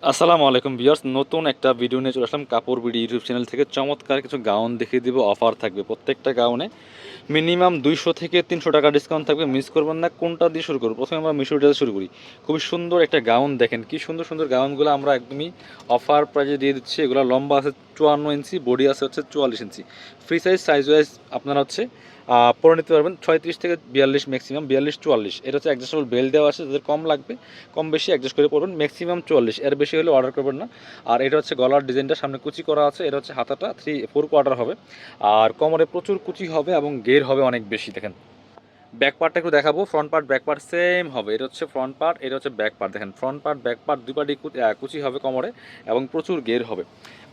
আসসালামু আলাইকুম ভিউয়ার্স, নতুন একটা ভিডিও নিয়ে চলে আসলাম কাপড় বিডি ইউটিউব চ্যানেল থেকে। চমৎকার কিছু গাউন দেখিয়ে দিব, অফার থাকবে প্রত্যেকটা গাউনে মিনিমাম 200 থেকে 300 টাকা ডিসকাউন্ট থাকবে, মিস করবেন না। কোনটা দিয়ে শুরু করব? প্রথমে আমরা মিশরটা শুরু করি। খুবই সুন্দর একটা গাউন দেখেন, কি সুন্দর সুন্দর গাউনগুলো আমরা একদমই অফার প্রাইজে দিয়ে দিচ্ছি। এগুলো লম্বা আছে 54 ইঞ্চি, বডি আছে হচ্ছে 44 ইঞ্চি। ফ্রি সাইজ ওয়াইজ আপনারা হচ্ছে পরে নিতে পারবেন 36 থেকে 42, ম্যাক্সিমাম 42-44। এটা হচ্ছে অ্যাডজাস্টেবল বেল দেওয়া আছে, যাদের কম লাগবে কম বেশি অ্যাডজাস্ট করে পড়বেন। ম্যাক্সিমাম 44, এর বেশি হলে অর্ডার করবেন না। আর এটা হচ্ছে গলার ডিজাইনটা সামনে কুচি করা আছে, এটা হচ্ছে হাতাটা 4 কোয়ার্টার হবে। আর কোমরে প্রচুর কুচি হবে এবং গের হবে অনেক বেশি। দেখেন ব্যাক পার্টটা একটু দেখাবো। Front part back part same হবে। এটা হচ্ছে ফ্রন্ট পার্ট, এটা হচ্ছে ব্যাক পার্ট। দেখেন ফ্রন্ট পার্ট ব্যাক পার্ট দুই পার্টই কুচি হবে কোমরে এবং প্রচুর গের হবে।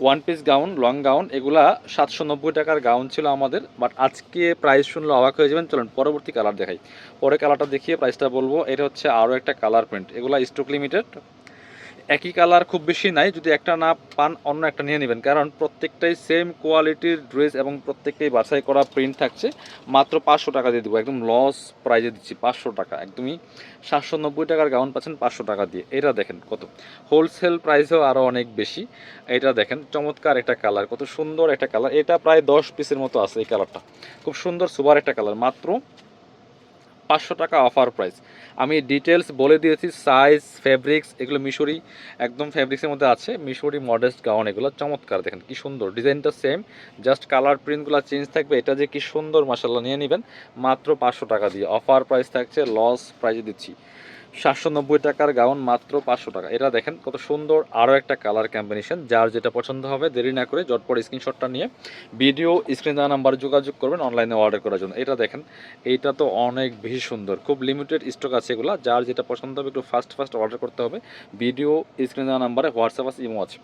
One piece gown, long gown, এগুলা 790 টাকার গাউন ছিল আমাদের, বাট আজকে প্রাইস শুনলে অবাক হয়ে যাবেন। চলুন পরবর্তী কালার দেখাই, পরে কালারটা দেখিয়ে প্রাইসটা বলবো। এটা হচ্ছে আরও একটা কালার প্রিন্ট, এগুলা স্টক লিমিটেড, একই কালার খুব বেশি নাই। যদি একটা না পান অন্য একটা নিয়ে নেবেন, কারণ প্রত্যেকটাই সেম কোয়ালিটির ড্রেস এবং প্রত্যেকটাই বাছাই করা প্রিন্ট থাকছে। মাত্র 500 টাকা দিয়ে দেবো, একদম লস প্রাইজে দিচ্ছি। 500 টাকা, একদমই 790 টাকার গাউন পাচ্ছেন 500 টাকা দিয়ে। এটা দেখেন কত হোলসেল প্রাইসেও আরও অনেক বেশি। এটা দেখেন চমৎকার একটা কালার, কত সুন্দর একটা কালার। এটা প্রায় 10 পিসের মতো আছে এই কালারটা, খুব সুন্দর সুপার একটা কালার। মাত্র 500 টাকা অফার প্রাইস। আমি ডিটেলস বলে দিয়েছি, সাইজ, ফেব্রিক্স, এগুলো মিশরি একদম ফেব্রিক্সের মধ্যে আছে। মিশরি মডেস্ট গাউন, এগুলো চমৎকার। দেখেন কি সুন্দর, ডিজাইনটা সেম, জাস্ট কালার প্রিন্টগুলো চেঞ্জ থাকবে। এটা যে কি সুন্দর, মাশাআল্লাহ, নিয়ে নেবেন মাত্র 500 টাকা দিয়ে। অফার প্রাইস থাকছে, লস প্রাইসে দিচ্ছি। 790 টাকার গাউন মাত্র 500 টাকা। এটা দেখেন কত সুন্দর, আরও একটা কালার কম্বিনেশন। যার যেটা পছন্দ হবে দেরি না করে জটপট স্ক্রিনশটটা নিয়ে ভিডিও স্ক্রিন দেওয়া নাম্বারে যোগাযোগ করবেন অনলাইনে অর্ডার করার জন্য। এটা দেখেন, এইটা তো অনেক বেশি সুন্দর, খুব লিমিটেড স্টক আছে এগুলো। যার যেটা পছন্দ হবে একটু ফাস্ট অর্ডার করতে হবে। ভিডিও স্ক্রিন দেওয়া নাম্বারে হোয়াটসঅ্যাপ আছে, ইমো আছে।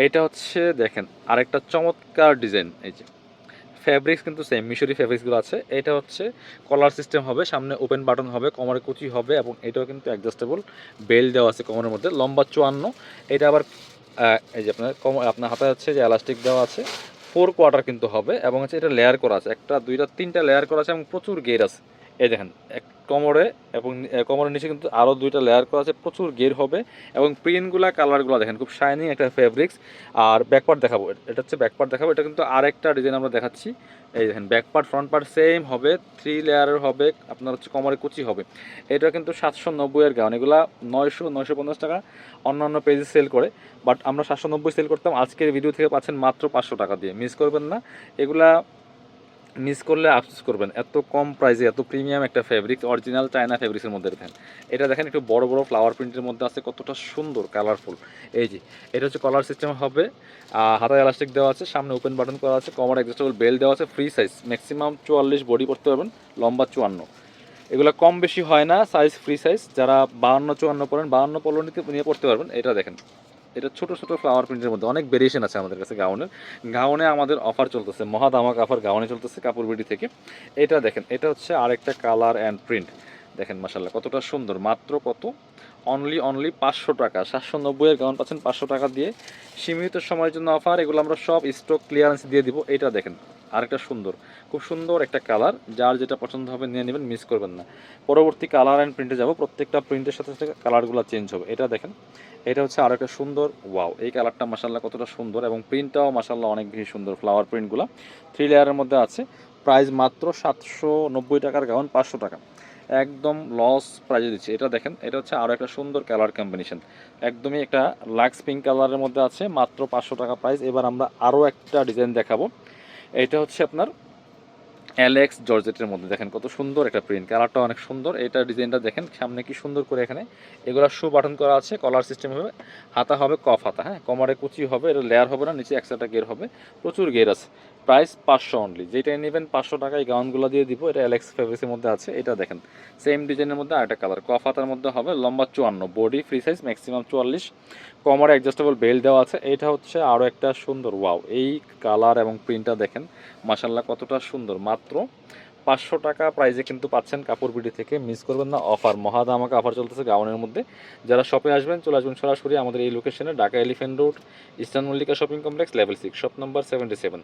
এইটা হচ্ছে দেখেন আরেকটা চমৎকার ডিজাইন। এই যে ফ্যাব্রিক্স কিন্তু সেম, মিশরি ফ্যাব্রিক্সগুলো আছে। এটা হচ্ছে কলার সিস্টেম হবে, সামনে ওপেন বাটন হবে, কোমরে কুচি হবে এবং এটাও কিন্তু অ্যাডজাস্টেবল বেল দেওয়া আছে কোমরের মধ্যে, লম্বা 54। এটা আবার এই যে আপনার হাতে হচ্ছে যে এলাস্টিক দেওয়া আছে, 4 কোয়ার্টার কিন্তু হবে এবং হচ্ছে এটা লেয়ার করা আছে, একটা দুইটা তিনটা লেয়ার করা আছে এবং প্রচুর গের আছে। এই দেখেন কোমরে এবং কোমরের নিচে কিন্তু আরও দুইটা লেয়ার করা আছে, প্রচুর গের হবে এবং প্রিন্টগুলা কালারগুলো দেখেন খুব শাইনিং একটা ফেব্রিক্স। আর ব্যাকপার্ট দেখাবো, এটা হচ্ছে ব্যাকপার্ট দেখাবো। এটা কিন্তু আরেকটা ডিজাইন আমরা দেখাচ্ছি। এই দেখেন ব্যাকপার্ট ফ্রন্ট পার্ট সেম হবে, 3 লেয়ারের হবে, আপনার হচ্ছে কোমরে কুচি হবে। এটা কিন্তু 790 এর গাউন, এগুলা 900-950 টাকা অন্যান্য পেজে সেল করে, বাট আমরা 790 সেল করতাম। আজকের ভিডিও থেকে পাচ্ছেন মাত্র 500 টাকা দিয়ে, মিস করবেন না। এগুলা মিস করলে আফসোস করবেন, এত কম প্রাইসে এত প্রিমিয়াম একটা ফেব্রিক, অরিজিনাল চায়না ফেব্রিক্সের মধ্যে। দেখেন এটা দেখেন একটু বড় বড় ফ্লাওয়ার প্রিন্টের মধ্যে আছে, কতটা সুন্দর কালারফুল। এই যে এটা হচ্ছে কলার সিস্টেম হবে, হাতায় এলাস্টিক দেওয়া আছে, সামনে ওপেন বাটন করা আছে, কোমর অ্যাডজাস্টেবল বেল দেওয়া আছে, ফ্রি সাইজ, ম্যাক্সিমাম 44 বডি করতে পারবেন, লম্বা 54। এগুলো কম বেশি হয় না, সাইজ ফ্রি সাইজ। যারা 52-54 পড়েন, 52 পলো নিয়ে পড়তে পারবেন। এটা দেখেন, এটা ছোটো ছোটো ফ্লাওয়ার প্রিন্টের মধ্যে অনেক ভেরিয়েশন আছে আমাদের কাছে গাউনে আমাদের অফার চলতেছে, মহাদামাক অফার গাউনে চলতেছে কাপড় বিডি থেকে। এটা দেখেন, এটা হচ্ছে আরেকটা কালার অ্যান্ড প্রিন্ট। দেখেন মাশাল্লাহ কতটা সুন্দর, মাত্র কত, অনলি 500 টাকা। 790 এর গাউন পাচ্ছেন 500 টাকা দিয়ে, সীমিত সময়ের জন্য অফার। এগুলো আমরা সব স্টক ক্লিয়ারেন্স দিয়ে দিব। এটা দেখেন আরেকটা সুন্দর, খুব সুন্দর একটা কালার। যার যেটা পছন্দ হবে নিয়ে নেবেন, মিস করবেন না। পরবর্তী কালার অ্যান্ড প্রিন্টে যাব, প্রত্যেকটা প্রিন্টের সাথে সাথে কালারগুলো চেঞ্জ হবে। এটা দেখেন, এটা হচ্ছে আরও একটা সুন্দর, ওয়াও, এই কালারটা মাশাল্লাহ কতটা সুন্দর এবং প্রিন্টটাও মাশাল্লাহ অনেক বেশি সুন্দর। ফ্লাওয়ার প্রিন্টগুলো 3 লেয়ারের মধ্যে আছে। প্রাইস মাত্র 790 টাকার গাউন 500 টাকা, একদম লস প্রাইজে দিচ্ছে। এটা দেখেন, এটা হচ্ছে আরও একটা সুন্দর কালার কম্বিনেশন, একদমই একটা লাক্স পিঙ্ক কালারের মধ্যে আছে, মাত্র 500 টাকা প্রাইস। এবার আমরা আরও একটা ডিজাইন দেখাবো। এটা হচ্ছে আপনার অ্যালেক্স জর্জেটের মধ্যে। দেখেন কত সুন্দর একটা প্রিন্ট, কালারটা অনেক সুন্দর। এটা ডিজাইনটা দেখেন, সামনে কি সুন্দর করে এখানে এগুলো শু বাটন করা আছে, কলার সিস্টেম হবে, হাতা হবে কফ হাতা, হ্যাঁ, কোমরে কুচি হবে, এটা লেয়ার হবে না, নিচে একসাথে গের হবে, প্রচুর গের আছে। প্রাইস 500 অনলি, যেটাই নেবেন 500 টাকায় গাউনগুলো দিয়ে দিব। এটা অ্যালেক্স ফেব্রিক্সের মধ্যে আছে। এটা দেখেন সেম ডিজাইনের মধ্যে আরেকটা কালার, কফ হাতার মধ্যে হবে, লম্বা 54, বডি ফ্রি সাইজ, ম্যাক্সিমাম 44, কোমরে অ্যাডজাস্টেবল বেল্ট দেওয়া আছে। এটা হচ্ছে আরও একটা সুন্দর, ওয়াও, এই কালার এবং প্রিন্টটা দেখেন মাশাল্লাহ কতটা সুন্দর। মাত্র 500 টাকা প্রাইজে কিন্তু পাচ্ছেন কাপড় বিডি থেকে, মিস করবেন না। অফার, মহাদামাকা অফার চলতেছে গাউনের মধ্যে। যারা শপে আসবেন চলে আসবেন সরাসরি আমাদের এই লোকেশনে, Dhaka elephant road, eastern Mallika shopping complex, level 6, shop number 77।